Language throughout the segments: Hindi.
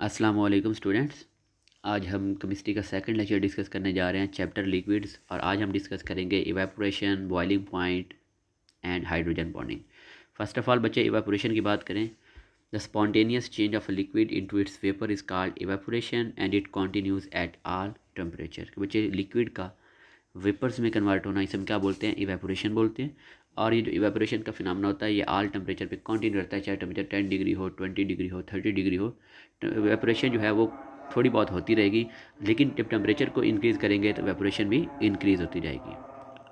अस्सलाम वालेकुम स्टूडेंट्स। आज हम केमिस्ट्री का सेकंड लेक्चर डिस्कस करने जा रहे हैं, चैप्टर लिक्विड्स। और आज हम डिस्कस करेंगे evaporation, boiling point and hydrogen bonding. First of all बच्चे इवेपोरेशन की बात करें, the spontaneous change of a liquid into its vapour is called evaporation and it continues eight all temperature. बच्चे लिक्विड का वेपर्स में कन्वर्ट होना, इसे हम क्या बोलते हैं? इवेपोरेशन बोलते हैं। और ये जो इवेपोरेशन का फिनोमेना होता है ये ऑल टेम्परेचर पे कंटिन्यू रहता है, चाहे टेम्परेचर 10 डिग्री हो, 20 डिग्री हो, 30 डिग्री हो। इवेपोरेशन जो है वो थोड़ी बहुत होती रहेगी, लेकिन जब टेम्परेचर को इंक्रीज़ करेंगे तो इवेपोरेशन भी इंक्रीज़ होती जाएगी।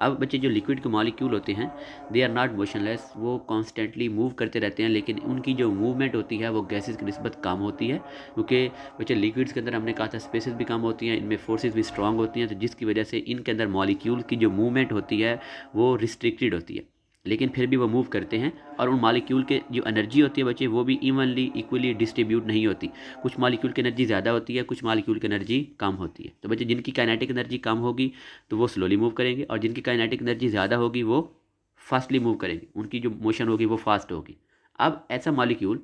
अब बच्चे जो लिक्विड के मॉलिक्यूल होते हैं दे आर नॉट मोशनलेस, वो कॉन्स्टेंटली मूव करते रहते हैं, लेकिन उनकी जो मूवमेंट होती है वो गैसेस की निस्बत कम होती है, क्योंकि बच्चे लिक्विड्स के अंदर हमने कहा था स्पेसेस भी कम होती हैं, इनमें फोर्सेस भी स्ट्रांग होती हैं, तो जिसकी वजह से इनके अंदर मॉलिक्यूल की जो मूवमेंट होती है वो रिस्ट्रिक्टेड होती है, लेकिन फिर भी वो मूव करते हैं। और उन मालिक्यूल के जो एनर्जी होती है बच्चे वो भी इवनली इक्वली डिस्ट्रीब्यूट नहीं होती। कुछ मालिक्यूल की एनर्जी ज़्यादा होती है, कुछ मालिक्यूल की एनर्जी कम होती है। तो बच्चे जिनकी काइनेटिक एनर्जी कम होगी तो वो स्लोली मूव करेंगे, और जिनकी काइनेटिक एनर्जी ज़्यादा होगी वो फास्टली मूव करेंगे, उनकी जो मोशन होगी वो फास्ट होगी। अब ऐसा मालिक्यूल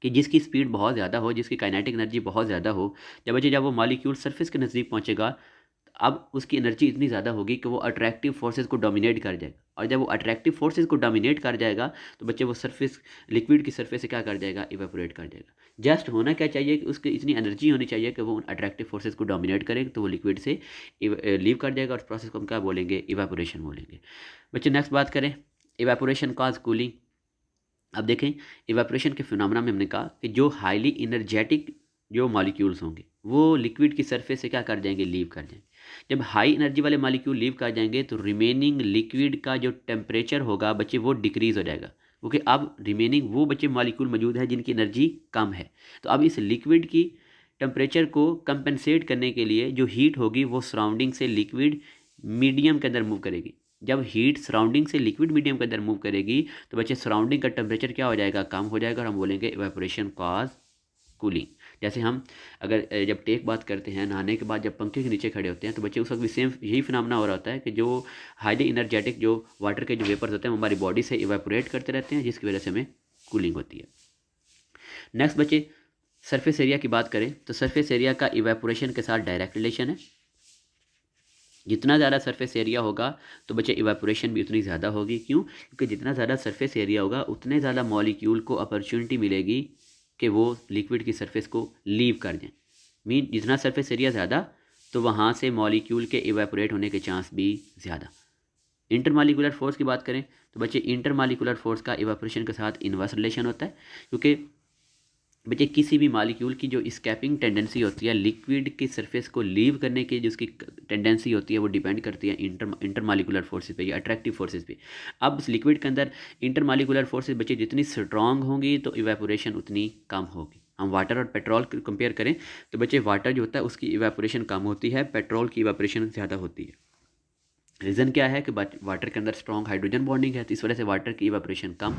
कि जिसकी स्पीड बहुत ज़्यादा हो, जिसकी काइनेटिक एनर्जी बहुत ज़्यादा हो, जब वो मालिक्यूल सरफेस के नज़दीक पहुँचेगा, अब उसकी एनर्जी इतनी ज़्यादा होगी कि वो अट्रैक्टिव फोर्सेस को डोमिनेट कर जाएगा। और जब वो अट्रैक्टिव फोर्सेस को डोमिनेट कर जाएगा तो बच्चे वो सरफेस, लिक्विड की सरफेस से क्या कर जाएगा? इवेपोरेट कर जाएगा। जस्ट होना क्या चाहिए कि उसकी इतनी एनर्जी होनी चाहिए कि वो उन अट्रैक्टिव फोर्सेस को डोमिनेट करे, तो वो लिक्विड से लीव कर जाएगा, और उस प्रोसेस को हम क्या बोलेंगे? इवेपोरेशन बोलेंगे। बच्चे नेक्स्ट बात करें, इवेपोरेशन कॉज कूलिंग। अब देखें, इवेपोरेशन के फिनोमेना में हमने कहा कि जो हाईली एनर्जेटिक जो मॉलिक्यूल्स होंगे वो लिक्विड की सरफेस से क्या कर जाएंगे? लीव कर जाएंगे। जब हाई एनर्जी वाले मॉलिक्यूल लीव कर जाएंगे तो रिमेनिंग लिक्विड का जो टेम्परेचर होगा बच्चे वो डिक्रीज़ हो जाएगा, क्योंकि अब रिमेनिंग वो बच्चे मॉलिक्यूल मौजूद है जिनकी एनर्जी कम है। तो अब इस लिक्विड की टेम्परेचर को कंपनसेट करने के लिए जो हीट होगी वो सराउंडिंग से लिक्विड मीडियम के अंदर मूव करेगी। जब हीट सराउंडिंग से लिक्विड मीडियम के अंदर मूव करेगी तो बच्चे सराउंडिंग का टेम्परेचर क्या हो जाएगा? कम हो जाएगा, और हम बोलेंगे इवेपोरेशन कॉज कूलिंग। जैसे हम अगर जब टेक बात करते हैं, नहाने के बाद जब पंखे के नीचे खड़े होते हैं तो बच्चे उस वक्त भी सेम यही फिनोमेना हो रहा होता है कि जो हाईली एनर्जेटिक जो वाटर के जो वेपर्स होते हैं वो हमारी बॉडी से इवेपोरेट करते रहते हैं, जिसकी वजह से हमें कूलिंग होती है। नेक्स्ट बच्चे सरफेस एरिया की बात करें तो सरफेस एरिया का इवेपोरेशन के साथ डायरेक्ट रिलेशन है। जितना ज़्यादा सरफेस एरिया होगा तो बच्चे इवेपोरेशन भी उतनी ज़्यादा होगी। क्यों? क्योंकि जितना ज़्यादा सरफेस एरिया होगा उतने ज़्यादा मॉलिक्यूल को अपॉर्चुनिटी मिलेगी कि वो लिक्विड की सरफेस को लीव कर दें। मीन जितना सरफेस एरिया ज़्यादा तो वहाँ से मॉलिक्यूल के इवेपोरेट होने के चांस भी ज़्यादा। इंटरमॉलिक्यूलर फोर्स की बात करें तो बच्चे इंटरमॉलिक्यूलर फोर्स का इवेपोरेशन के साथ इन्वर्स रिलेशन होता है, क्योंकि बच्चे किसी भी मॉलिक्यूल की जो स्केपिंग टेंडेंसी होती है, लिक्विड की सरफेस को लीव करने की जो उसकी टेंडेंसी होती है वो डिपेंड करती है इंटरमॉलिक्यूलर फोर्सेस पे या अट्रैक्टिव फोर्सेस पे। अब इस लिक्विड के अंदर इंटरमॉलिक्यूलर फोर्सेस बच्चे जितनी स्ट्रांग होंगी तो इवेपोरेशन उतनी कम होगी। हम वाटर और पेट्रोल को कंपेयर करें तो बच्चे वाटर जो होता है उसकी इवेपोरेशन कम होती है, पेट्रोल की इवेपोरेशन ज़्यादा होती है। रीज़न क्या है कि वाटर के अंदर स्ट्रॉन्ग हाइड्रोजन बॉन्डिंग है, तो इस वजह से वाटर की इवेपोरेशन कम।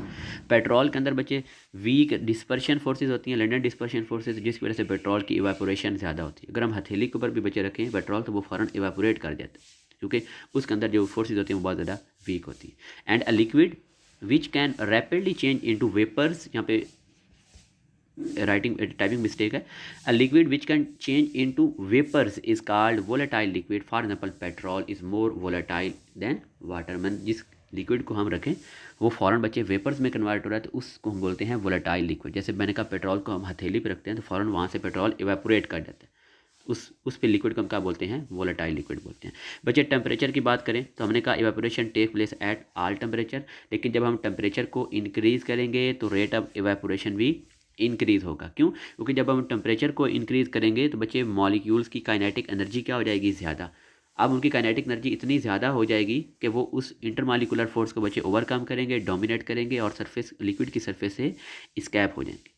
पेट्रोल के अंदर बच्चे वीक डिस्पर्शन फोर्सेज होती हैं, लैंडेड डिस्पर्शन फोर्सेज, जिसकी वजह से पेट्रोल की इवेपोरेशन ज़्यादा होती है। अगर हम हथेली के ऊपर भी बच्चे रखें पेट्रोल तो वो फ़ौरन इवेपोरेट कर जाता है, क्योंकि उसके अंदर जो फोर्सेज होती हैं वो बहुत ज़्यादा वीक होती है। And a liquid which can rapidly change into vapours, यहाँ पे टाइपिंग मिस्टेक है। A liquid which can change into vapours is called volatile liquid. For example petrol is more volatile than water. मन जिस लिक्विड को हम रखें वो फ़ौरन बच्चे वेपर्स में कन्वर्ट हो रहा है तो उसको हम बोलते हैं वोलेटाइल लिक्विड। जैसे मैंने कहा पेट्रोल को हम हथेली पे रखते हैं तो फ़ौरन वहाँ से पेट्रोल इवेपोरेट कर जाता है, उस पे लिक्विड को हम क्या बोलते हैं? वोलेटाइल लिक्विड बोलते हैं। बच्चे टेम्परेचर की बात करें तो हमने कहा evaporation take place at all temperature, लेकिन जब हम टेम्परेचर को इंक्रीज़ करेंगे तो रेट ऑफ इवेपोरेशन भी इंक्रीज़ होगा। क्यों? क्योंकि जब हम टेम्परेचर को इंक्रीज़ करेंगे तो बच्चे मॉलिक्यूल्स की काइनेटिक एनर्जी क्या हो जाएगी? ज़्यादा। अब उनकी काइनेटिक एनर्जी इतनी ज़्यादा हो जाएगी कि वो उस इंटरमॉलिक्यूलर फोर्स को बच्चे ओवरकम करेंगे, डोमिनेट करेंगे, और सरफेस लिक्विड की सरफेस से स्कैप हो जाएंगे।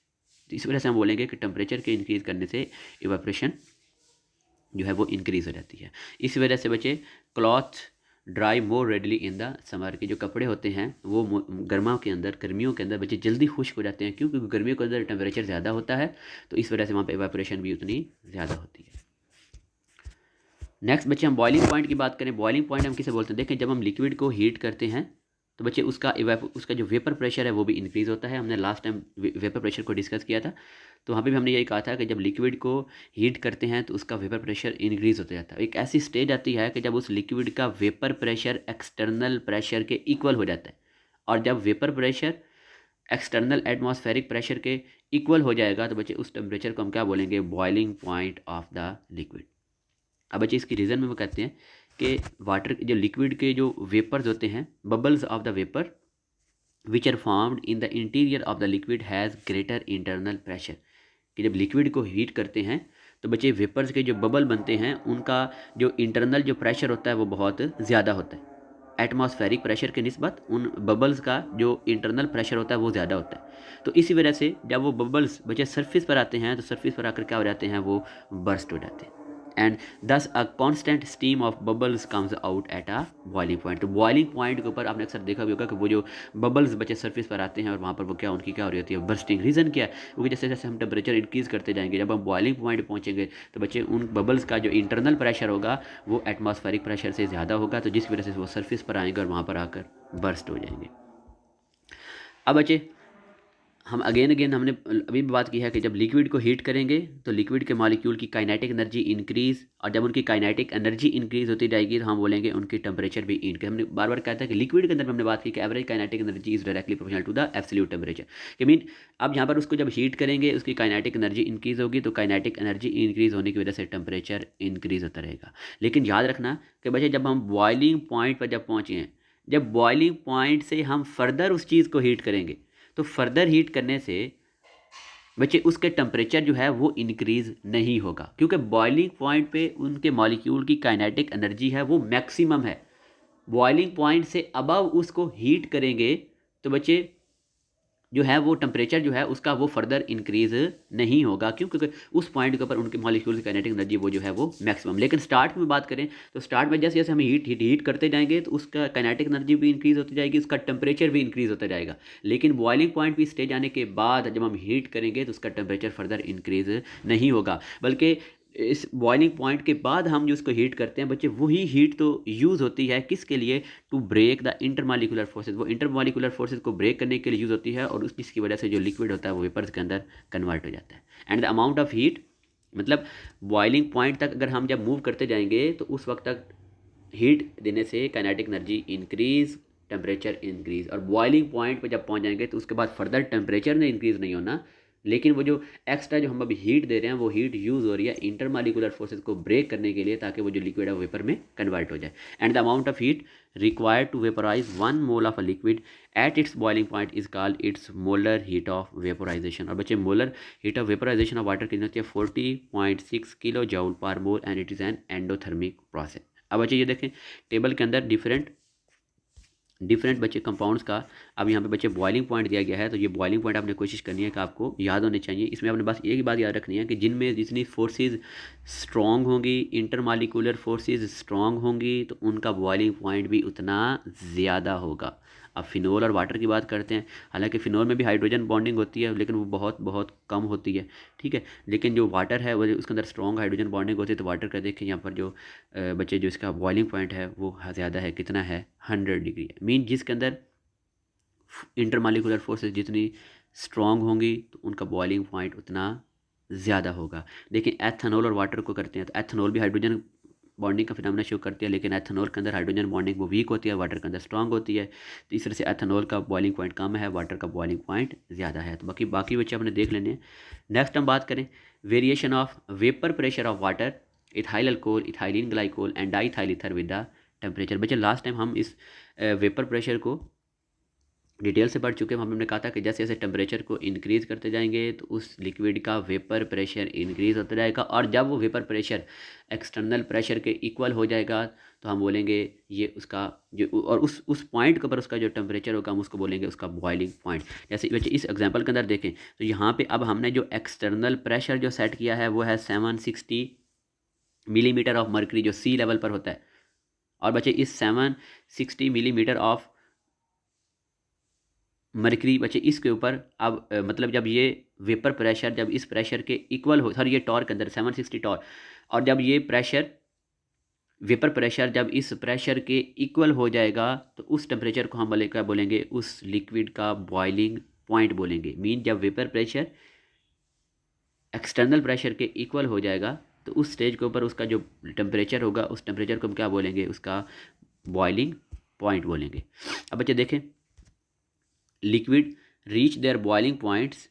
तो इस वजह से हम बोलेंगे कि टेम्परेचर के इंक्रीज़ करने से इवेपोरेशन जो है वो इंक्रीज़ हो जाती है। इस वजह से बच्चे cloth dry more readily in the summer, के जो कपड़े होते हैं वो गर्मियों के अंदर बच्चे जल्दी खुश्क हो जाते हैं। क्यों? क्योंकि गर्मियों के अंदर टेम्परेचर ज़्यादा होता है, तो इस वजह से वहाँ पे इवेपोरेशन भी उतनी ज़्यादा होती है। नेक्स्ट बच्चे हम बॉइलिंग पॉइंट की बात करें। बॉइलिंग पॉइंट हम किसे बोलते हैं? देखें, जब हम लिक्विड को हीट करते हैं तो बच्चे उसका जो वेपर प्रेशर है वो भी इंक्रीज़ होता है। हमने लास्ट टाइम वेपर प्रेशर को डिस्कस किया था, तो वहाँ पे भी हमने यही कहा था कि जब लिक्विड को हीट करते हैं तो उसका वेपर प्रेशर इंक्रीज़ होता जाता है। एक ऐसी स्टेज आती है कि जब उस लिक्विड का वेपर प्रेशर एक्सटर्नल प्रेशर के इक्वल हो जाता है, और जब vapour pressure external atmospheric pressure के इक्वल हो जाएगा तो बच्चे उस टेम्परेचर को हम क्या बोलेंगे, boiling point of the liquid. अब बच्चे इसकी रीज़न में वो कहते हैं कि वाटर जो लिक्विड के जो वेपर्स होते हैं, bubbles of the vapour which are formed in the interior of the liquid has greater internal pressure, कि जब लिक्विड को हीट करते हैं तो बच्चे वेपर्स के जो बबल बनते हैं उनका जो इंटरनल जो प्रेशर होता है वो बहुत ज़्यादा होता है। एटमॉस्फेरिक प्रेशर के निस्बत उन बबल्स का जो इंटरनल प्रेशर होता है वो ज़्यादा होता है। तो इसी वजह से जब वो बबल्स बच्चे सरफेस पर आते हैं तो सरफेस पर आकर क्या हो जाते हैं, वो बर्स्ट हो जाते हैं। एंड दस a constant steam of bubbles comes out at a boiling point. तो बॉइलिंग पॉइंट के ऊपर आपने अक्सर देखा भी होगा कि वो जो बबल्स बच्चे सरफेस पर आते हैं और वहाँ पर वो क्या उनकी क्या हो रही होती है, बर्स्टिंग। रीज़न क्या है, क्योंकि जैसे जैसे हम टेम्परेचर इंक्रीज़ करते जाएंगे, जब हम बॉइलिंग पॉइंट पहुँचेंगे तो बच्चे उन बबल्स का जो इंटरनल प्रेशर होगा वो एटमॉस्फेरिक प्रेशर से ज़्यादा होगा, तो जिस वजह से वो सरफेस पर आएंगे और वहाँ पर आकर बर्स्ट हो जाएंगे। अब बच्चे हम अगेन हमने अभी भी बात की है कि जब लिक्विड को हीट करेंगे तो लिक्विड के मॉलिक्यूल की काइनेटिक एनर्जी इंक्रीज़, और जब उनकी काइनेटिक एनर्जी इंक्रीज़ होती जाएगी तो हम बोलेंगे उनकी टेम्परेचर भी इंक्रीज। हमने बार बार कहा था कि लिक्विड के अंदर हमने बात की कि average kinetic energy is directly proportional to the absolute temperature. कि मीन अब यहाँ पर उसको जब हीट करेंगे उसकी काइनेटिक एनर्जी इंक्रीज़ होगी, तो काइनेटिक एनर्जी इंक्रीज़ होने की वजह से टेम्परेचर इंक्रीज़ होता रहेगा। लेकिन याद रखना कि बच्चे जब हम बॉइलिंग पॉइंट पर जब पहुँचे हैं, जब बॉइलिंग पॉइंट से हम फर्दर उस चीज़ को हीट करेंगे तो फर्दर हीट करने से बच्चे उसके टेम्परेचर जो है वो इंक्रीज़ नहीं होगा, क्योंकि बॉइलिंग पॉइंट पे उनके मॉलिक्यूल की काइनेटिक एनर्जी है वो मैक्सिमम है। बॉइलिंग पॉइंट से अबव उसको हीट करेंगे तो बच्चे जो है वो टेम्परेचर जो है उसका वो फर्दर इंक्रीज़ नहीं होगा, क्योंकि उस पॉइंट के ऊपर उनके मॉलिक्यूल की काइनेटिक एनर्जी वो जो है वो मैक्सिमम। लेकिन स्टार्ट में बात करें तो स्टार्ट में जैसे जैसे हम हीट करते जाएंगे तो उसका काइनेटिक एनर्जी भी इंक्रीज़ होती जाएगी, उसका टेम्परेचर भी इंक्रीज़ होता जाएगा। लेकिन बॉइलिंग पॉइंट भी स्टेज आने के बाद जब हम हीट करेंगे तो उसका टेम्परेचर फर्दर इंक्रीज़ नहीं होगा, बल्कि इस बॉइलिंग पॉइंट के बाद हम जो उसको हीट करते हैं बच्चे वही हीट तो यूज़ होती है किसके लिए, to break the intermolecular forces. वो इंटरमॉलिक्यूलर फोर्सेज को ब्रेक करने के लिए यूज़ होती है, और उस जिसकी वजह से जो लिक्विड होता है वो वेपर्स के अंदर कन्वर्ट हो जाता है। And the amount of heat, मतलब बॉइलिंग पॉइंट तक अगर हम जब मूव करते जाएंगे तो उस वक्त तक हीट देने से kinetic energy increase, temperature increase, और बॉइलिंग पॉइंट पर जब पहुँच जाएंगे तो उसके बाद फर्दर टेम्परेचर ने इंक्रीज़ नहीं होना, लेकिन वो जो एक्स्ट्रा जो हम अभी हीट दे रहे हैं वो हीट यूज़ हो रही है इंटरमॉलिक्यूलर फोर्सेज को ब्रेक करने के लिए, ताकि वो जो लिक्विड है वो वेपर में कन्वर्ट हो जाए। And the amount of heat required to vaporise 1 mole of a liquid at its boiling point is called its molar heat of vaporisation. और बच्चे molar heat of vaporisation of water कितनी होती है, 40.6 kilo joule per mole, and it is an endothermic process. अब बच्चे ये देखें टेबल के अंदर डिफरेंट बच्चे कंपाउंड्स का अब यहाँ पे बच्चे बॉइलिंग पॉइंट दिया गया है, तो ये बॉइलिंग पॉइंट आपने कोशिश करनी है कि आपको याद होने चाहिए। इसमें आपने बस एक ही बात याद रखनी है कि जिनमें जितनी फोर्सेस स्ट्रॉन्ग होंगी, इंटरमॉलिक्यूलर फोर्सेस स्ट्रॉन्ग होंगी, तो उनका बॉइलिंग पॉइंट भी उतना ज़्यादा होगा। अब फिनोल और वाटर की बात करते हैं, हालांकि फिनोल में भी हाइड्रोजन बॉन्डिंग होती है लेकिन वो बहुत बहुत कम होती है, ठीक है। लेकिन जो वाटर है वो उसके अंदर स्ट्रॉन्ग हाइड्रोजन बॉन्डिंग होती है, तो वाटर का देखें यहाँ पर जो बच्चे जो इसका बॉइलिंग पॉइंट है वो ज़्यादा है, कितना है, 100 डिग्री है। मीन जिसके अंदर इंटरमॉलिक्यूलर फोर्सेस जितनी स्ट्रॉन्ग होंगी तो उनका बॉइलिंग पॉइंट उतना ज़्यादा होगा। देखिए एथेनॉल और वाटर को करते हैं तो एथेनॉल भी हाइड्रोजन बॉन्डिंग का फिनोमेना शो करती है, लेकिन एथेनॉल के अंदर हाइड्रोजन बॉन्डिंग वो वीक होती है, वाटर के अंदर स्ट्रॉन्ग होती है। तो इस तरह से एथेनॉल का बॉइलिंग पॉइंट कम है, वाटर का बॉइलिंग पॉइंट ज़्यादा है। तो बाकी बच्चे अपने देख लेने हैं। नेक्स्ट हम बात करें variation of vapour pressure of water, ethyl alcohol, ethylene glycol and diethyl ether with the temperature. बच्चे लास्ट टाइम हम इस वेपर प्रेशर को डिटेल से पढ़ चुके हैं। हमने कहा था कि जैसे जैसे टेम्परेचर को इंक्रीज़ करते जाएंगे तो उस लिक्विड का वेपर प्रेशर इंक्रीज़ होता जाएगा, और जब वो वेपर प्रेशर एक्सटर्नल प्रेशर के इक्वल हो जाएगा तो हम बोलेंगे ये उसका जो, और उस पॉइंट के ऊपर उसका जो टेम्परेचर होगा हम उसको बोलेंगे उसका बॉइलिंग पॉइंट। जैसे बच्चे इस एग्जांपल के अंदर देखें तो यहाँ पे अब हमने जो एक्सटर्नल प्रेशर जो सेट किया है वो है 760 मिलीमीटर ऑफ मर्करी, जो सी लेवल पर होता है। और बच्चे इस 760 मिलीमीटर ऑफ मरकरी बच्चे इसके ऊपर अब मतलब जब ये वेपर प्रेशर जब इस प्रेशर के इक्वल हो, सर ये टॉर्क अंदर 760 टॉर्क, और जब ये प्रेशर वेपर प्रेशर जब इस प्रेशर के इक्वल हो जाएगा तो उस टेम्परेचर को हम क्या बोलेंगे, उस लिक्विड का बॉइलिंग पॉइंट बोलेंगे। मीन जब वेपर प्रेशर एक्सटर्नल प्रेशर के इक्वल हो जाएगा तो उस स्टेज के ऊपर उसका जो टेम्परेचर होगा उस टेम्परेचर को हम क्या बोलेंगे, उसका बॉइलिंग पॉइंट बोलेंगे। अब बच्चे देखें, liquid reach their boiling points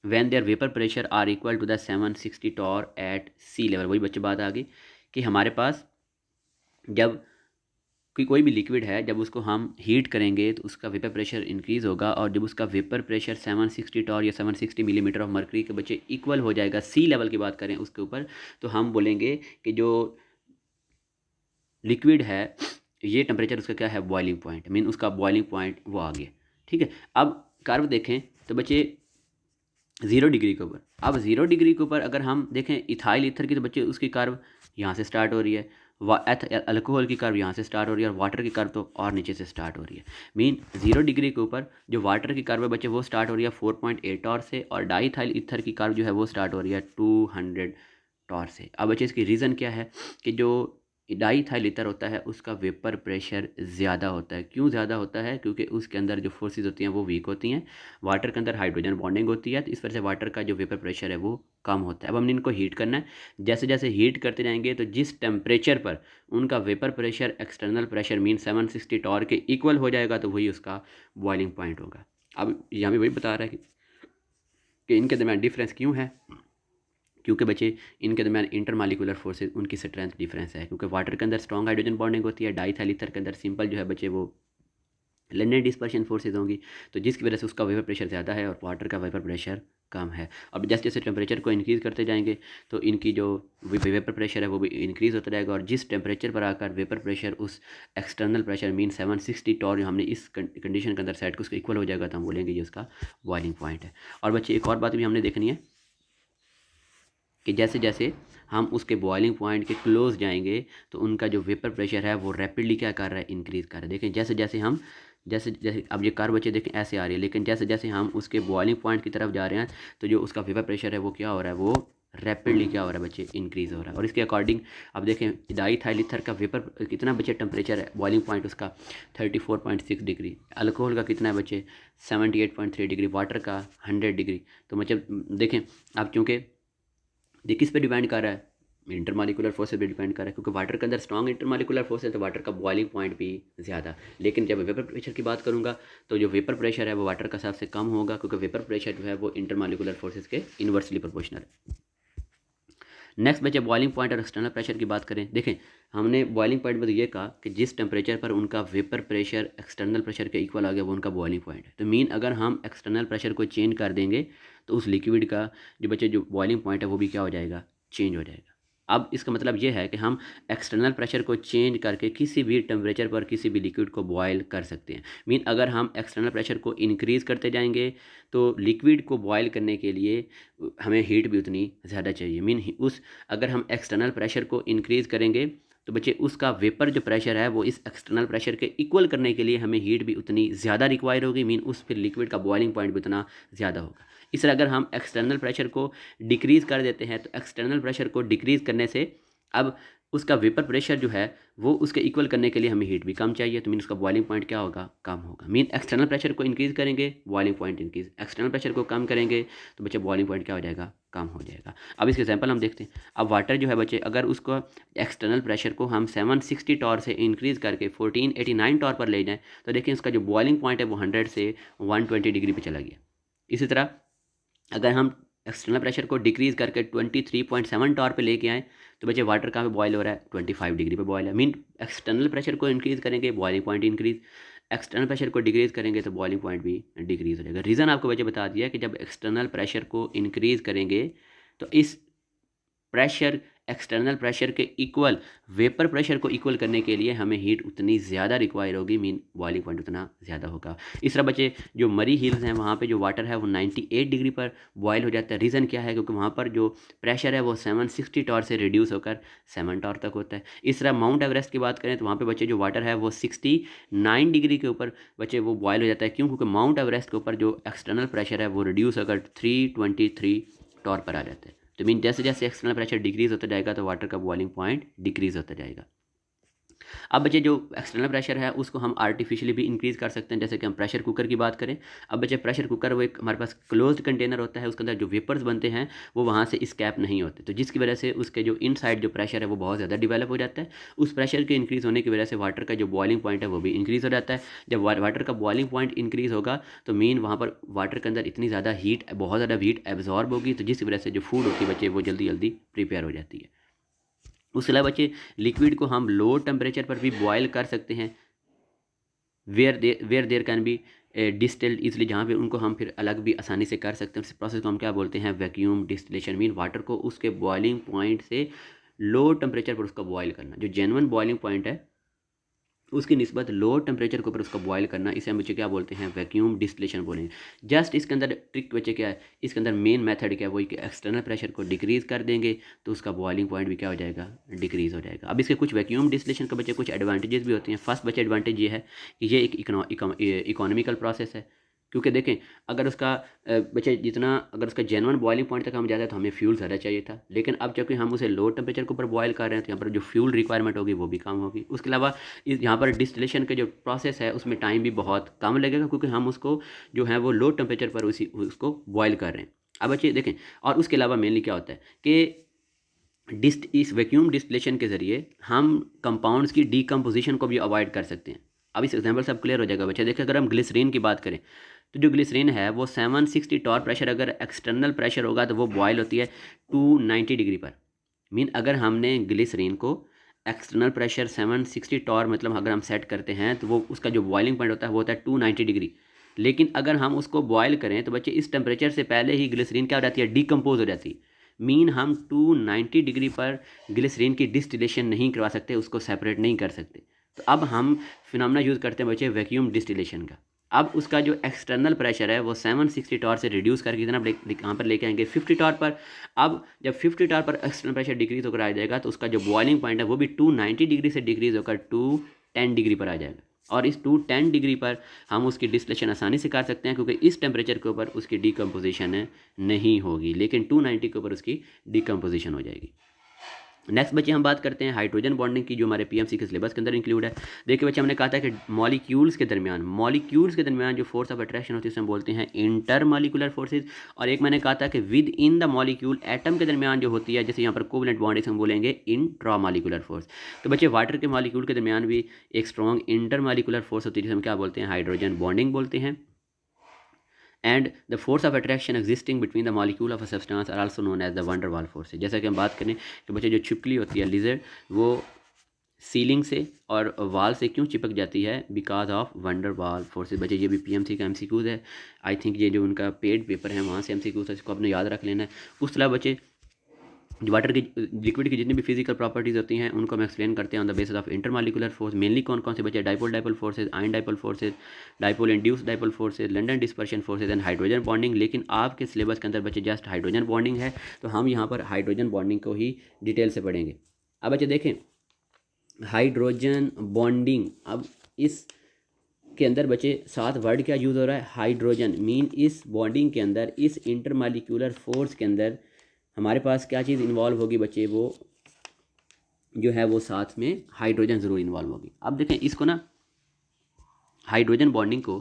when their vapour pressure are equal to the 760 torr at sea level. वही बच्चे बात आ गई कि हमारे पास जब कोई भी लिक्विड है, जब उसको हम हीट करेंगे तो उसका वेपर प्रेशर इंक्रीज़ होगा, और जब उसका वेपर प्रेशर 760 टॉर या 760 मिलीमीटर ऑफ मर्करी के बच्चे इक्वल हो जाएगा, सी लेवल की बात करें उसके ऊपर, तो हम बोलेंगे कि जो लिक्विड है ये टेम्परेचर उसका क्या है, बॉइलिंग पॉइंट। मीन उसका बॉइलिंग पॉइंट वो आ गया। ठीक है, अब कर्व देखें तो बच्चे 0 डिग्री के ऊपर, अब 0 डिग्री के ऊपर अगर हम देखें इथाइल ईथर की, तो बच्चे उसकी कर्व यहाँ से स्टार्ट हो रही है, अल्कोहल की कर्व यहाँ से स्टार्ट हो रही है, और वाटर की कर्व तो और नीचे से स्टार्ट हो रही है। मीन 0 डिग्री के ऊपर जो वाटर की कर्व है बच्चे वो स्टार्ट हो रही है 4.8 टॉर से, और डाईथाइल ईथर की कर्व जो है वो स्टार्ट हो रही है 200 टॉर से। अब बच्चे इसकी रीज़न क्या है कि जो डाईथाइल ईथर होता है उसका वेपर प्रेशर ज़्यादा होता है। क्यों ज़्यादा होता है? क्योंकि उसके अंदर जो फोर्सेस होती हैं वो वीक होती हैं, वाटर के अंदर हाइड्रोजन बॉन्डिंग होती है, तो इस वजह से वाटर का जो वेपर प्रेशर है वो कम होता है। अब हमने इनको हीट करना है, जैसे जैसे हीट करते जाएंगे तो जिस टेम्परेचर पर उनका vapour pressure external pressure mean 760 torr के इक्वल हो जाएगा तो वही उसका बॉइलिंग पॉइंट होगा। अब यहाँ भी वही बता रहा है कि इनके दरमियान डिफरेंस क्यों है, क्योंकि बच्चे इनके दरमियान इंटरमालिकुलर फोर्सेज उनकी स्ट्रेंथ डिफरेंस है। क्योंकि वाटर के अंदर स्ट्रॉन्ग हाइड्रोजन बॉन्डिंग होती है, डाईथाइल ईथर के अंदर सिंपल जो है बच्चे वो लिनियर डिस्पर्शन फोर्सेज होंगी, तो जिसकी वजह से उसका वेपर प्रेशर ज़्यादा है और वाटर का वेपर प्रेशर कम है। अब जैसे जैसे टेम्परेचर को इंक्रीज़ करते जाएंगे तो इनकी जो वेपर प्रेशर है वो भी इंक्रीज़ होता जाएगा, और जिस टेम्परेचर पर आकर वेपर प्रेशर उस एक्सटर्नल प्रेशर मीन 760 टॉर जो हमने इस कंडीशन के अंदर सेट को उसका इक्वल हो जाएगा तो हम बोलेंगे ये उसका बॉइलिंग पॉइंट है। और बच्चे एक और बात भी हमने देखनी है कि जैसे जैसे हम उसके बॉइलिंग पॉइंट के क्लोज जाएंगे तो उनका जो वेपर प्रेशर है वो रैपिडली क्या कर रहा है, इंक्रीज़ कर रहा है। देखें जैसे जैसे हम जैसे जैसे अब ये कार बच्चे देखें ऐसे आ रही है, लेकिन जैसे जैसे हम उसके बॉइलिंग पॉइंट की तरफ जा रहे हैं तो जो उसका वेपर प्रेशर है वो क्या हो रहा है, वो रैपिडली क्या हो रहा है बच्चे, इंक्रीज़ हो रहा है। और इसके अकॉर्डिंग अब देखें डाईथाइल ईथर का वेपर कितना बच्चे टेम्परेचर है, बॉइलिंग पॉइंट उसका 34.6 डिग्री, अल्कोहल का कितना है बच्चे 78.3 डिग्री, वाटर का 100 डिग्री। तो मतलब देखें अब चूँकि ये किस पे डिपेंड कर रहा है, इंटरमालिकुलर फोर्स पे डिपेंड कर रहा है, क्योंकि वाटर के अंदर स्ट्रॉन्ग इंटरमालिकुलर फोर्स है तो वाटर का बॉइलिंग पॉइंट भी ज़्यादा। लेकिन जब वेपर प्रेशर की बात करूँगा तो जो वेपर प्रेशर है वो वाटर का सबसे कम होगा, क्योंकि वेपर प्रेशर जो है वो इंटरमालिकुलर फोर्सेज के इन्वर्सली प्रोपोर्शनल है। नेक्स्ट बचे बॉइलिंग पॉइंट और एक्सटर्नल प्रेशर की बात करें। देखें हमने बॉइलिंग पॉइंट में तो ये कहा कि जिस टेम्परेचर पर उनका वेपर प्रेशर एक्सटर्नल प्रेशर के इक्वल आ गया वो उनका बॉइलिंग पॉइंट है। तो मीन अगर हम एक्सटर्नल प्रेशर को चेंज कर देंगे तो उस लिक्विड का जो बचे जो बॉइलिंग पॉइंट है वो भी क्या हो जाएगा, चेंज हो जाएगा। अब इसका मतलब ये है कि हम एक्सटर्नल प्रेशर को चेंज करके किसी भी टेम्परेचर पर किसी भी लिक्विड को बॉयल कर सकते हैं। मीन अगर हम एक्सटर्नल प्रेशर को इंक्रीज़ करते जाएंगे तो लिक्विड को बॉयल करने के लिए हमें हीट भी उतनी ज़्यादा चाहिए। मीन उस अगर हम एक्सटर्नल प्रेशर को इंक्रीज़ करेंगे तो बच्चे उसका वेपर जो प्रेशर है वो इस एक्सटर्नल प्रेशर के इक्वल करने के लिए हमें हीट भी उतनी ज़्यादा रिक्वायर होगी। मीन उस फिर लिक्विड का बॉइलिंग पॉइंट भी उतना ज़्यादा होगा। इस तरह अगर हम एक्सटर्नल प्रेशर को डिक्रीज़ कर देते हैं तो एक्सटर्नल प्रेशर को डिक्रीज़ करने से अब उसका वेपर प्रेशर जो है वो उसके इक्वल करने के लिए हमें हीट भी कम चाहिए, तो मीन उसका बॉइलिंग पॉइंट क्या होगा, कम होगा। मीन एक्सटर्नल प्रेशर को इंक्रीज़ करेंगे boiling point increase, external pressure को कम करेंगे तो बच्चे बॉइलिंग पॉइंट क्या हो जाएगा, कम हो जाएगा। अब इसके एग्जांपल हम देखते हैं। अब वाटर जो है बच्चे अगर उसको एक्सटर्नल प्रेशर को हम 760 टॉर से इंक्रीज़ करके 1489 टॉर पर ले जाएँ तो देखिए उसका जो बॉइलिंग पॉइंट है वो 100 से 120 डिग्री पर चला गया। इसी तरह अगर हम एक्सटर्नल प्रेशर को डिक्रीज़ करके 23.7 टॉर पे लेके आएँ तो बच्चे वाटर कहाँ पे बॉयल हो रहा है, 25 डिग्री पे बॉयल है। मीन एक्सटर्नल प्रेशर को इंक्रीज़ करेंगे boiling point increase, external pressure को डिक्रीज़ करेंगे तो बॉइलिंग पॉइंट भी डिक्रीज़ हो जाएगा। रीज़न आपको बच्चे बता दिया कि जब एक्सटर्नल प्रेशर को इंक्रीज़ करेंगे तो इस प्रेशर एक्सटर्नल प्रेशर के इक्वल वेपर प्रेशर को इक्वल करने के लिए हमें हीट उतनी ज़्यादा रिक्वायर होगी, मीन बॉइलिंग पॉइंट उतना ज़्यादा होगा। इस तरह बच्चे जो मरी हिल्स हैं वहाँ पे जो वाटर है वो 98 डिग्री पर बॉयल हो जाता है। रीज़न क्या है, क्योंकि वहाँ पर जो प्रेशर है वो 760 टॉर से रिड्यूस होकर 7 टॉर तक होता है। इस तरह माउंट एवरेस्ट की बात करें तो वहाँ पर बच्चे जो वाटर है वो 69 डिग्री के ऊपर बच्चे वो बॉयल हो जाता है। क्यों? क्योंकि माउंट एवरेस्ट के ऊपर जो एक्सटर्नल प्रेशर है वो रिड्यूस होकर 323 टॉर पर आ जाता है। तो मीन जैसे जैसे एक्सटर्नल प्रेशर डिक्रीज़ होता जाएगा तो वाटर का बॉइलिंग पॉइंट डिक्रीज़ होता जाएगा। अब बच्चे जो एक्सटर्नल प्रेशर है उसको हम आर्टिफिशियली भी इंक्रीज़ कर सकते हैं, जैसे कि हम प्रेशर कुकर की बात करें। अब बच्चे प्रेशर कुकर वो एक हमारे पास क्लोज्ड कंटेनर होता है, उसके अंदर जो वेपर्स बनते हैं वो वहाँ से स्कैप नहीं होते, तो जिसकी वजह से उसके जो इनसाइड जो प्रेशर है वो बहुत ज़्यादा डिवेलप हो जाता है। उस प्रेशर के इंक्रीज़ होने की वजह से वाटर का जो बॉइलिंग पॉइंट है वो भी इंक्रीज़ हो जाता है। जब वाटर का बॉइलिंग पॉइंट इंक्रीज़ होगा तो मेन वहाँ पर वाटर के अंदर इतनी ज़्यादा हीट, बहुत ज़्यादा हीट एब्जॉर्ब होगी, तो जिसकी वजह से जो फूड होती है बच्चे वो जल्दी जल्दी प्रिपेयर हो जाती है। उसके अलावा बच्चे लिक्विड को हम लो टेम्परेचर पर भी बॉयल कर सकते हैं, where they can be distilled easily, जहाँ पे उनको हम फिर अलग भी आसानी से कर सकते हैं। इस प्रोसेस को हम क्या बोलते हैं, वैक्यूम डिस्टिलेशन। मीन वाटर को उसके बॉइलिंग पॉइंट से लो टेम्परेचर पर उसका बॉयल करना, जो जेन्युइन बॉइलिंग पॉइंट है उसकी निस्बत लो टेम्परेचर के ऊपर उसका बॉयल करना, इसे हम बच्चे क्या बोलते हैं, वैक्यूम डिस्टिलेशन बोलेंगे। जस्ट इसके अंदर ट्रिक बच्चे क्या है, इसके अंदर मेन मेथड क्या है, वो एक्सटर्नल प्रेशर को डिक्रीज़ कर देंगे तो उसका बॉइलिंग पॉइंट भी क्या हो जाएगा, डिक्रीज़ हो जाएगा। अब इसके कुछ वैक्यूम डिस्टिलेशन के बच्चे कुछ एडवांटेजेस भी होते हैं। फर्स्ट बच्चे एडवांटेज ये है कि ये एक इकोनॉमिकल प्रोसेस है, क्योंकि देखें अगर उसका बच्चे जितना अगर उसका जेन्युइन बॉइलिंग पॉइंट तक हम जाते हैं तो हमें फ्यूल ज़्यादा चाहिए था, लेकिन अब चूँकि हम उसे लो टेम्परेचर के ऊपर बॉयल कर रहे हैं तो यहाँ पर जो फ्यूल रिक्वायरमेंट होगी वो भी कम होगी। उसके अलावा इस यहाँ पर डिस्टिलेशन के जो प्रोसेस है उसमें टाइम भी बहुत कम लगेगा, क्योंकि हम उसको जो है वो लो टेम्परेचर पर उसको बॉयल कर रहे हैं। अब बच्चे देखें, और उसके अलावा मेनली क्या होता है कि इस वैक्यूम डिस्टिलेशन के ज़रिए हम कंपाउंड्स की डीकम्पोजिशन को भी अवॉइड कर सकते हैं। अब इस एग्जांपल से अब क्लियर हो जाएगा बच्चे। देखिए अगर हम ग्लिसरीन की बात करें तो जो ग्लिसरीन है वो 760 टॉर प्रेशर, अगर एक्सटर्नल प्रेशर होगा तो वो बॉयल होती है 290 डिग्री पर। मीन अगर हमने ग्लिसरीन को एक्सटर्नल प्रेशर 760 टॉर मतलब अगर हम सेट करते हैं तो वो उसका जो बॉइलिंग पॉइंट होता है वो होता है 290 डिग्री। लेकिन अगर हम उसको बॉयल करें तो बच्चे इस टेम्परेचर से पहले ही ग्लिसरीन क्या हो जाती है, डिकम्पोज हो जाती है। मीन हम 290 डिग्री पर ग्लिसरीन की डिस्टिलेशन नहीं करवा सकते, उसको सेपरेट नहीं कर सकते। तो अब हम फिनोमेना यूज़ करते हैं बच्चे वैक्यूम डिस्टिलेशन का। अब उसका जो एक्सटर्नल प्रेशर है वो 760 टॉर से रिड्यूस करके कितना यहाँ पर लेके आएंगे 50 टॉर पर। अब जब 50 टॉर पर एक्सटर्नल प्रेशर डिक्रीज होकर आ जाएगा तो उसका जो बॉइलिंग पॉइंट है वो भी 290 डिग्री से डिक्रीज होकर 210 डिग्री पर आ जाएगा, और इस 210 डिग्री पर हम उसकी डिस्टिलेशन आसानी से कर सकते हैं, क्योंकि इस टेम्परेचर के ऊपर उसकी डिकम्पोजिशन नहीं होगी, लेकिन 290 के ऊपर उसकी डिकम्पोजिशन हो जाएगी। नेक्स्ट बच्चे हम बात करते हैं हाइड्रोजन बॉन्डिंग की, जो हमारे पीएमसी के सिलेबस के अंदर इंक्लूड है। देखिए बच्चे हमने कहा था कि मॉलिक्यूल्स के दरमियान जो फोर्स ऑफ अट्रैक्शन होती है उसे हम बोलते हैं इंटर मॉलिक्यूलर फोर्सेज। और एक मैंने कहा था कि with in the molecule atom के दरमियान जो होती है, जैसे यहाँ पर कोवलेंट बॉन्ड हम बोलेंगे इंट्रा मॉलिक्यूलर फोर्स। तो बच्चे वाटर के मॉलिक्यूल के दरमियान भी एक स्ट्रॉन्ग इंटर मॉलिक्यूलर फोर्स होती है जिसे हम क्या बोलते हैं, हाइड्रोजन बॉन्डिंग बोलते हैं। And the force of attraction existing between the molecule of a substance are also known as the van der Waals force. जैसा कि हम बात करें कि बच्चे जो छिपकली होती है लिजर्ड, वो सीलिंग से और वाल से क्यों चिपक जाती है, बिकॉज ऑफ वंडर वाल फोर्सेज। बच्चे ये भी पीएमसी का एमसीक्यूज है, आई थिंक ये जो उनका पेड पेपर है वहाँ से एमसीक्यूज है, इसको आपने याद रख लेना है। उसके अलावा बच्चे वाटर की लिक्विड की जितनी भी फिजिकल प्रॉपर्टीज़ होती हैं उनको हम एक्सप्लेन करते हैं on the basis of intermolecular force. Mainly कौन कौन से बच्चे, dipole forces, ion dipole forces, dipole induced dipole forces, London dispersion forces and hydrogen bonding. लेकिन आपके सिलेबस के अंदर बच्चे जस्ट हाइड्रोजन बॉन्डिंग है, तो हम यहाँ पर हाइड्रोजन बॉन्डिंग को ही डिटेल से पढ़ेंगे। अब बच्चे देखें हाइड्रोजन बॉन्डिंग, अब इस के अंदर बच्चे 7 वर्ड क्या यूज़ हो रहा है, हाइड्रोजन। मीन इस बॉन्डिंग के अंदर, इस इंटरमॉलिक्यूलर फोर्स के अंदर हमारे पास क्या चीज़ इन्वॉल्व होगी बच्चे, वो जो है वो साथ में हाइड्रोजन ज़रूर इन्वॉल्व होगी। अब देखें इसको ना, हाइड्रोजन बॉन्डिंग को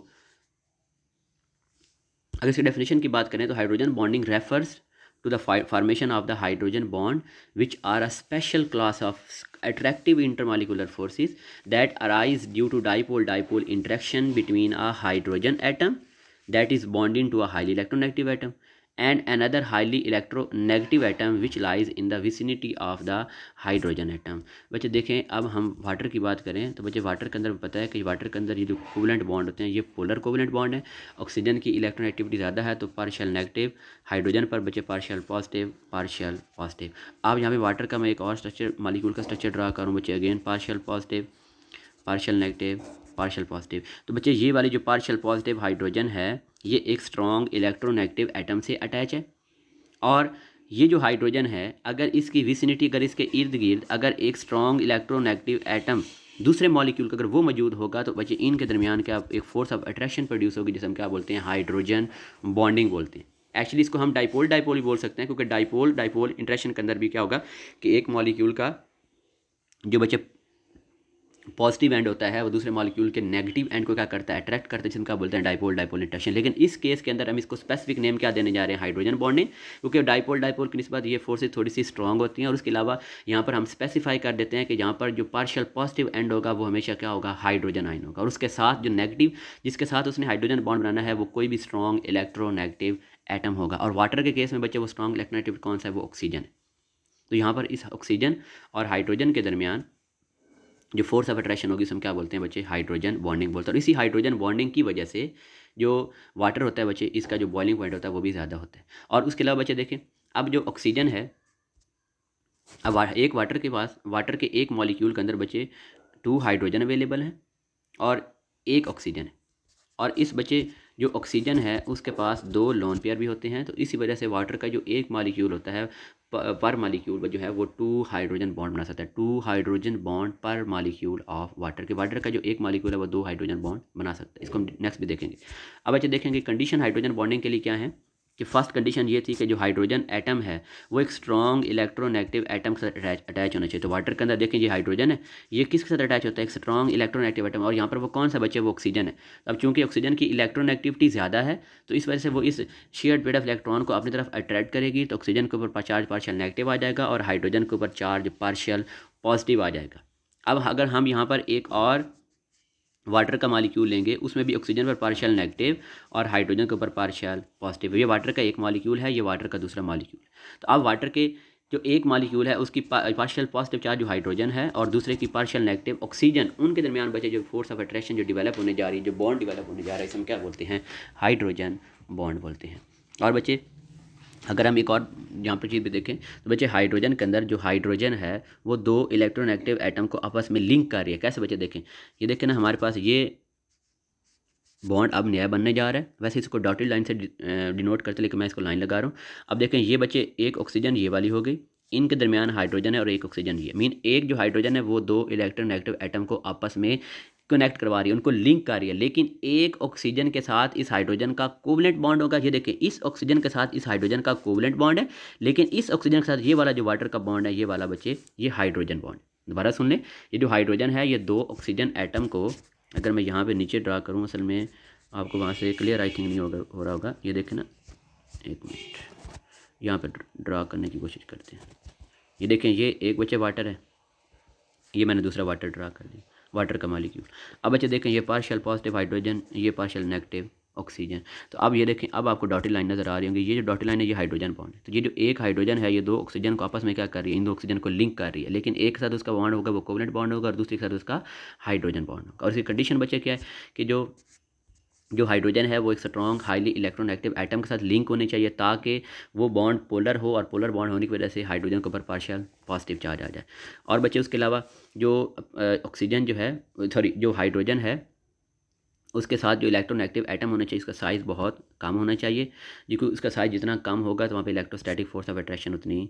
अगर इसकी डेफिनेशन की बात करें तो hydrogen bonding refers to the formation of the hydrogen bond, which are a special class of attractive intermolecular forces that arise due to dipole-dipole interaction between a hydrogen atom that is bonding to a highly electronegative atom and another highly electronegative atom which lies in the vicinity of the hydrogen atom। बच्चे देखें अब हम वाटर की बात करें तो बच्चे वाटर के अंदर पता है कि वाटर के अंदर ये जो कोवलेंट बॉन्ड होते हैं ये पोलर कोवलेंट बॉन्ड है। ऑक्सीजन की इलेक्ट्रोनेगेटिविटी ज़्यादा है तो पार्शियल नेगेटिव, हाइड्रोजन पर बच्चे पार्शियल पॉजिटिव। अब यहाँ पे वाटर का मैं एक और स्ट्रक्चर मॉलिक्यूल का स्ट्रक्चर ड्रा करूँ बच्चे, again partial positive, partial negative, partial positive. तो बच्चे ये वाली जो पार्शियल पॉजिटिव हाइड्रोजन है ये एक स्ट्रॉन्ग इलेक्ट्रोनेगेटिव एटम से अटैच है, और ये जो हाइड्रोजन है अगर इसकी विसिनिटी, अगर इसके इर्द गिर्द अगर एक स्ट्रॉन्ग इलेक्ट्रोनेगेटिव एटम दूसरे मॉलिक्यूल का अगर वो मौजूद होगा तो बच्चे इनके दरमियान क्या एक फोर्स ऑफ अट्रैक्शन प्रोड्यूस होगी जिसे हम क्या बोलते हैं, हाइड्रोजन बॉन्डिंग बोलते हैं। एक्चुअली इसको हम डाइपोल ही बोल सकते हैं, क्योंकि डाइपोल इंटरेक्शन के अंदर भी क्या होगा कि एक मॉलिक्यूल का जो बच्चे पॉजिटिव एंड होता है वो दूसरे मॉलिक्यूल के नेगेटिव एंड को क्या करता है, अट्रैक्ट करता है, जिनका बोलते हैं डाइपोल डाइपोल इंटरेक्शन। लेकिन इस केस के अंदर हम इसको स्पेसिफिक नेम क्या देने जा रहे हैं, हाइड्रोजन बॉन्डिंग, क्योंकि डाइपोल डाइपोल की निस्बत ये फोर्सेज थोड़ी सी स्ट्रॉन्ग होती हैं। और उसके अलावा यहाँ पर हम स्पेसिफाई कर देते हैं कि यहाँ पर जो पार्शियल पॉजिटिव एंड होगा वो हमेशा क्या होगा, हाइड्रोजन आयन होगा, और उसके साथ जो नेगेटिव जिसके साथ उसने हाइड्रोजन बॉन्ड बनाना है वो कोई भी स्ट्रॉन्ग इलेक्ट्रोनेगेटिव एटम होगा। और वाटर के केस में बच्चे वो स्ट्रॉन्ग इलेक्ट्रोनेगेटिव कौन सा है, वो ऑक्सीजन है। तो यहाँ पर इस ऑक्सीजन और हाइड्रोजन के दरमियान जो फोर्स ऑफ अट्रैक्शन होगी, हम क्या बोलते हैं बच्चे, हाइड्रोजन बॉन्डिंग बोलते हैं। और इसी हाइड्रोजन बॉन्डिंग की वजह से जो वाटर होता है बच्चे, इसका जो बॉइलिंग पॉइंट होता है वो भी ज़्यादा होता है। और उसके अलावा बच्चे देखें, अब जो ऑक्सीजन है, अब एक वाटर के पास, वाटर के एक मॉलिक्यूल के अंदर बच्चे 2 हाइड्रोजन अवेलेबल हैं और 1 ऑक्सीजन है। और इस बच्चे जो ऑक्सीजन है उसके पास 2 लोन पेयर भी होते हैं। तो इसी वजह से वाटर का जो एक मॉलिक्यूल होता है पर मॉलिक्यूल जो है वो 2 हाइड्रोजन बॉन्ड बना सकता है, 2 हाइड्रोजन बॉन्ड पर मॉलिक्यूल ऑफ वाटर के। वाटर का जो एक मॉलिक्यूल है वो 2 हाइड्रोजन बॉन्ड बना सकता है। इसको हम नेक्स्ट भी देखेंगे। अब अच्छा देखेंगे कंडीशन हाइड्रोजन बॉन्डिंग के लिए क्या है, कि फर्स्ट कंडीशन ये थी कि जो हाइड्रोजन एटम है वो एक स्ट्रॉन्ग इलेक्ट्रोनेगेटिव एटम के साथ अटैच होना चाहिए। तो वाटर के अंदर देखें ये हाइड्रोजन है, ये किसके साथ अटैच होता है, एक स्ट्रॉन्ग इलेक्ट्रोनेगेटिव एटम, और यहाँ पर वो कौन सा बच्चे, वो ऑक्सीजन है। अब चूंकि ऑक्सीजन की इलेक्ट्रोनेगेटिविटी ज़्यादा है तो इस वजह से वो इस शेयर्ड पेड ऑफ इलेक्ट्रॉन को अपनी तरफ अट्रैक्ट करेगी। तो ऑक्सीजन के ऊपर चार्ज पार्शियल नेगेटिव आ जाएगा और हाइड्रोजन के ऊपर चार्ज पार्शियल पॉजिटिव आ जाएगा। अब अगर हम यहाँ पर एक और वाटर का मॉलिक्यूल लेंगे, उसमें भी ऑक्सीजन पर पार्शियल नेगेटिव और हाइड्रोजन के ऊपर पार्शियल पॉजिटिव। ये वाटर का एक मॉलिक्यूल है, ये वाटर का दूसरा मॉलिक्यूल। तो अब वाटर के जो एक मॉलिक्यूल है उसकी पार्शियल पॉजिटिव चार्ज जो हाइड्रोजन है और दूसरे की पार्शियल नेगेटिव ऑक्सीजन, उनके दरमियान बचे जो फोर्स ऑफ अट्रैक्शन जो डेवलप होने जा रही है, जो बॉन्ड डेवलप होने जा रहा है, इसे हम क्या बोलते हैं, हाइड्रोजन बॉन्ड बोलते हैं। और बच्चे अगर हम एक और यहाँ पर चीज़ भी देखें तो बच्चे हाइड्रोजन के अंदर जो हाइड्रोजन है वो 2 इलेक्ट्रोनेगेटिव एटम को आपस में लिंक कर रही है। कैसे बच्चे देखें, ये देखें ना, हमारे पास ये बॉन्ड अब नया बनने जा रहा है। वैसे इसको डॉटेड लाइन से डिनोट करते, लेकिन मैं इसको लाइन लगा रहा हूँ। अब देखें ये बच्चे एक ऑक्सीजन ये वाली हो गई, इनके दरमियान हाइड्रोजन है और एक ऑक्सीजन ये, मीन एक जो हाइड्रोजन है वो 2 इलेक्ट्रोनेगेटिव एटम को आपस में कनेक्ट करवा रही है, उनको लिंक कर रही है। लेकिन एक ऑक्सीजन के साथ इस हाइड्रोजन का कोवलेंट बॉन्ड होगा। ये देखें, इस ऑक्सीजन के साथ इस हाइड्रोजन का कोवलेंट बॉन्ड है, लेकिन इस ऑक्सीजन के साथ ये वाला जो वाटर का बॉन्ड है, ये वाला बच्चे ये हाइड्रोजन बॉन्ड। दोबारा सुन लें, ये जो हाइड्रोजन है ये 2 ऑक्सीजन एटम को, अगर मैं यहाँ पे नीचे ड्रा करूँ, असल में आपको वहाँ से क्लियर आई थिंक नहीं हो रहा होगा। ये देखें ना, एक मिनट यहाँ पे ड्रा करने की कोशिश करते हैं। ये देखें, ये एक बच्चे वाटर है, ये मैंने दूसरा वाटर ड्रा कर दिया, वाटर का मॉलिक्यूल। अब बच्चे देखें, ये पार्शियल पॉजिटिव हाइड्रोजन, ये पार्शियल नेगेटिव ऑक्सीजन। तो अब ये देखें, अब आपको डॉटेड लाइन नज़र आ रही होंगी, ये जो डॉटेड लाइन है ये हाइड्रोजन बॉन्ड है। तो ये जो एक हाइड्रोजन है ये 2 ऑक्सीजन को आपस में क्या कर रही है, इन 2 ऑक्सीजन को लिंक कर रही है। लेकिन एक के साथ उसका बॉन्ड होगा वो कोवलेंट बॉन्ड होगा और दूसरे के साथ उसका हाइड्रोजन बॉन्ड होगा। और इसकी कंडीशन बच्चे क्या है कि जो हाइड्रोजन है वो एक स्ट्रॉन्ग हाईली इलेक्ट्रोनेगेटिव एटम के साथ लिंक होनी चाहिए, ताकि वो बॉन्ड पोलर हो और पोलर बॉन्ड होने की वजह से हाइड्रोजन के ऊपर पार्शियल पॉजिटिव चार्ज आ जाए। और बच्चे उसके अलावा जो ऑक्सीजन जो है, सॉरी जो हाइड्रोजन है उसके साथ जो इलेक्ट्रोनेगेटिव एटम होना चाहिए, उसका साइज़ बहुत कम होना चाहिए, क्योंकि उसका साइज़ जितना कम होगा तो वहाँ पे इलेक्ट्रोस्टैटिक फोर्स ऑफ अट्रैक्शन उतनी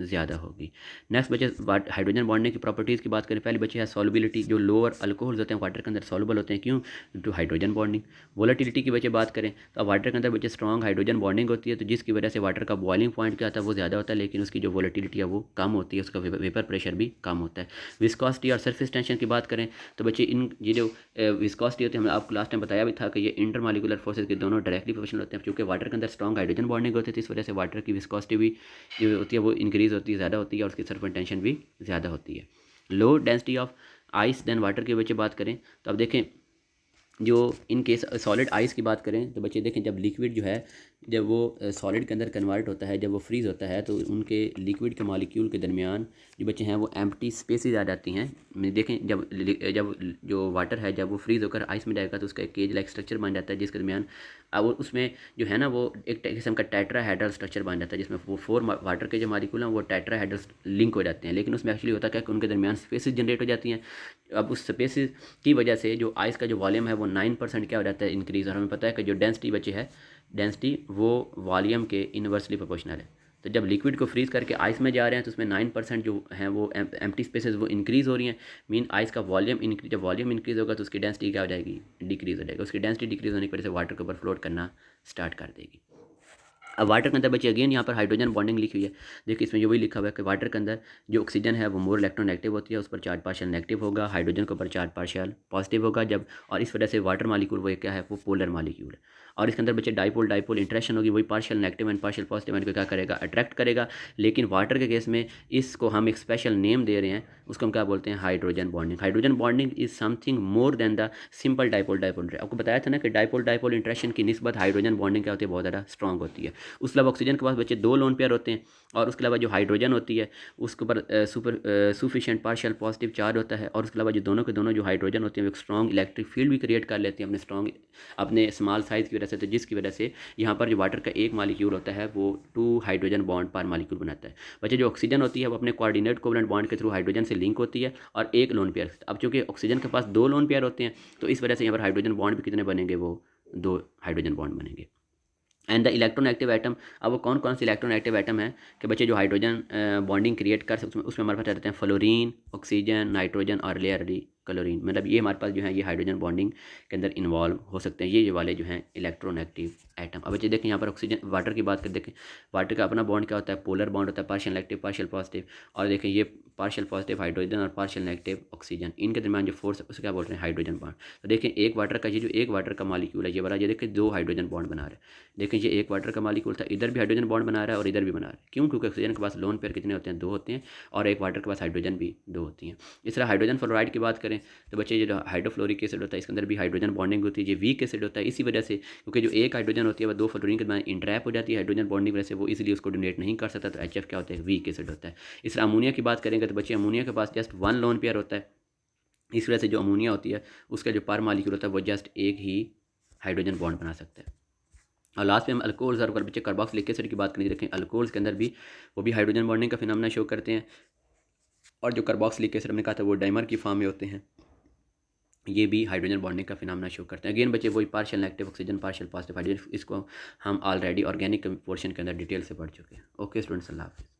ज़्यादा होगी। नेक्स्ट बच्चे हाइड्रोजन बॉन्डिंग की प्रॉपर्टीज़ की बात करें। पहले बच्चे है सॉल्युबिलिटी, जो लोअर अल्कोहल्स होते हैं वाटर के अंदर सॉल्युबल होते हैं, क्यों, टू हाइड्रोजन बॉन्डिंग। वोलेटिलिटी की बच्चे बात करें तो वाटर के अंदर बच्चे स्ट्रॉन्ग हाइड्रोजन बॉन्डिंग होती है, तो जिसकी वजह से वाटर का बॉइलिंग पॉइंट क्या होता है वो ज़्यादा होता है, लेकिन उसकी जो वोलेटिलिटी है वो कम होती है, उसका वेपर प्रेशर भी कम होता है। विस्कोसिटी और सरफेस टेंशन की बात करें तो बच्चे इन ये जो विस्कोसिटी होती है, हमने आपको लास्ट टाइम बताया भी था कि ये इंटरमॉलिक्यूलर फोर्सेज के दोनों डायरेक्टली प्रोपोर्शनल होते हैं। क्योंकि वाटर के अंदर स्ट्रॉन्ग हाइड्रोजन बॉन्डिंग होती है तो इस वजह से वाटर की विस्कोसिटी भी जो होती है वो इंक्रीज़ होती है, ज़्यादा होती है, और उसकी सरफेस टेंशन भी ज़्यादा होती है। Low density of ice than water के बच्चे बात करें तो अब देखें, जो इन केस सॉलिड आइस की बात करें तो बच्चे देखें, जब लिक्विड जो है जब वो सॉलिड के अंदर कन्वर्ट होता है, जब वो फ्रीज़ होता है तो उनके लिक्विड के मॉलिक्यूल के दरमियान जो बच्चे हैं वो एम्प्टी स्पेसेस आ जाती हैं। देखें, जब जो वाटर है जब वो फ्रीज़ होकर आइस में जाएगा तो उसका एक केज लाइक स्ट्रक्चर बन जाता है, जिसके दरमियान अब उसमें जो है ना वो एक किस्म का टेट्राहेड्रल स्ट्रक्चर बन जाता है, जिसमें वो 4 वाटर के जो मॉलिक्यूल हैं वो टेट्राहेड्रल लिंक हो जाते हैं। लेकिन उसमें एक्चुअली होता क्या है कि उनके दरमियान स्पेसेस जनरेट हो जाती हैं। अब उस स्पेसेस की वजह से जो आइस का जो वॉल्यूम है वो 9% क्या हो जाता है, इंक्रीज़। और हमें पता है कि जो डेंसिटी बचे है, डेंसिटी वो वॉल्यूम के इनवर्सली प्रोपोर्शनल है। तो जब लिक्विड को फ्रीज़ करके आइस में जा रहे हैं तो उसमें 9% जो हैं वो एम्प्टी स्पेसेस वो इंक्रीज़ हो रही हैं, मीन आइस का वॉल्यूम इंक्रीज, जब वॉल्यूम इंक्रीज़ होगा तो उसकी डेंसिटी क्या हो जाएगी, डिक्रीज़ हो जाएगी। उसकी डेंसिटी डिक्रीज़ होने की वजह से वाटर के ऊपर फ्लोट करना स्टार्ट कर देगी। अब वाटर के अंदर बच्चे अगेन यहाँ पर हाइड्रोजन बॉन्डिंग लिखी हुई है। देखिए इसमें जो वही लिखा हुआ है कि वाटर के अंदर जो ऑक्सीजन है वो मोर इलेक्ट्रोनेगेटिव होती है, उस पर चार्ज पार्शियल नेगेटिव होगा, हाइड्रोजन के ऊपर चार्ज पार्शियल पॉजिटिव होगा जब, और इस वजह से वाटर मालिक्यूल वो क्या है, वो पोलर मालिक्यूल है। और इसके अंदर बच्चे डाइपोल डाइपोल इंटरेक्शन होगी, वही partial negative and partial positive and को क्या करेगा, अट्रैक्ट करेगा। लेकिन वाटर के केस में इसको हम एक स्पेशल नेम दे रहे हैं, उसको हम क्या बोलते हैं, hydrogen bonding. Hydrogen bonding is something more than the simple dipole dipole. आपको बताया था ना कि डाइपोल डाइपोल इंटरेक्शन की निस्बत हाइड्रोजन बॉन्डिंग क्या होती है, बहुत ज़्यादा स्ट्रॉन्ग होती है। उसके अलावा ऑक्सीजन के पास बच्चे 2 लोन पेयर होते हैं, और उसके अलावा जो हाइड्रोजन होती है उसके ऊपर सुफिशिएंट पार्शियल पॉजिटिव चार्ज होता है, और उसके अलावा जो दोनों के दोनों जो हाइड्रोजन होते हैं वो एक स्ट्रॉन्ग इलेक्ट्रिक फील्ड भी क्रिएट कर लेते हैं अपने स्ट्रॉन्ग अपने स्मॉल साइज़ की वजह से। तो जिसकी वजह से यहाँ पर जो वाटर का एक मालिक्यूल होता है वो 2 हाइड्रोजन बॉन्ड पर मालिक्यूल बनाता है। बच्चे जो ऑक्सीजन होती है वो अपने कोऑर्डिनेट कोवलेंट बॉन्ड के थ्रू हाइड्रोजन से लिंक होती है और एक लोन पेयर। अब चूँकि ऑक्सीजन के पास 2 लोन पेयर होते हैं तो इस वजह से यहाँ पर हाइड्रोजन बॉन्ड भी कितने बनेंगे, वो 2 हाइड्रोजन बॉन्ड बनेंगे। एंड द इलेक्ट्रोनेगेटिव एटम, अब वो कौन कौन से इलेक्ट्रोनेगेटिव एटम है कि बच्चे जो हाइड्रोजन बॉन्डिंग क्रिएट कर सकते हैं उसमें हमारे पास रहते हैं फ्लोरीन, ऑक्सीजन, नाइट्रोजन और रेयरली क्लोरीन। मतलब ये हमारे पास जो है ये हाइड्रोजन बॉन्डिंग के अंदर इन्वॉल्व हो सकते हैं, ये वाले जो हैं इलेक्ट्रोनेगेटिव एटम। अब बच्चे देखें यहाँ पर ऑक्सीजन वाटर की बात कर देखें, वाटर का अपना बॉन्ड क्या होता है, पोलर बॉन्ड होता है, पार्शियल नेगेटिव पार्शियल पॉजिटिव। और देखें ये पार्शियल पॉजिटिव हाइड्रोजन और पार्शियल नेगेटिव ऑक्सीजन, इनके दरमियान जो फोर्स है उसे क्या बोल रहे हैं, हाइड्रोजन बॉन्ड। तो देखें एक वाटर का ये जो एक वाटर का मालिक्यूल है ये बड़ा, ये देखें 2 हाइड्रोजन बॉन्ड बना रहा है। देखें ये एक वाटर का मालिक्यूल था, इधर भी हाइड्रोजन बॉन्ड बना रहा है और इधर भी बना रहा है। क्यों? क्योंकि ऑक्सीजन के पास लोन पेयर कितने होते हैं, 2 होते हैं, और एक वाटर के पास हाइड्रोजन भी 2 होती हैं। इस तरह हाइड्रोजन फ्लोराइड की बात करें तो बच्चे ये जो हाइड्रोफ्लोरिक एसिड होता है इसके अंदर भी हाइड्रोजन बॉन्डिंग होती है, ये वीक एसिड होता है इसी वजह से, क्योंकि जो एक हाइड्रोजन होती है वह 2 फ्लोरीन के दरमियान इंट्रैप हो जाती है हाइड्रोजन बॉन्डिंग वजह से, वो इसलिए उसको डोनेट नहीं कर सकता। तो HF क्या होता है, वीक एसिड होता है। इस तरह अमोनिया की बात करेंगे तो बच्चे अमोनिया के पास जस्ट 1 लोन पेयर होता है, इस वजह से जो अमोनिया होती है उसका जो पर मालिक्यूल होता है वो जस्ट एक ही हाइड्रोजन बॉन्ड बना सकता है। और लास्ट में हम अल्कोहल्स और बच्चे कार्बोक्सिलिक एसिड की बात करें, देखें अल्कोहल्स के अंदर भी वो भी हाइड्रोजन बॉन्डिंग का फिनोमेना शो करते हैं, और जो कार्बोक्सिलिक एसिड हमने कहा था वो डाइमर की फॉर्म में होते हैं, ये भी हाइड्रोजन बॉन्डिंग का फिनोमेना शो करते हैं। अगेन बच्चे वही partial negative oxygen partial positive hydrogen, इसको हम ऑलरेडी ऑर्गेनिक पोर्शन के अंदर डिटेल से पढ़ चुके हैं। ओके स्टूडेंट्स, अल्लाह हाफिज़।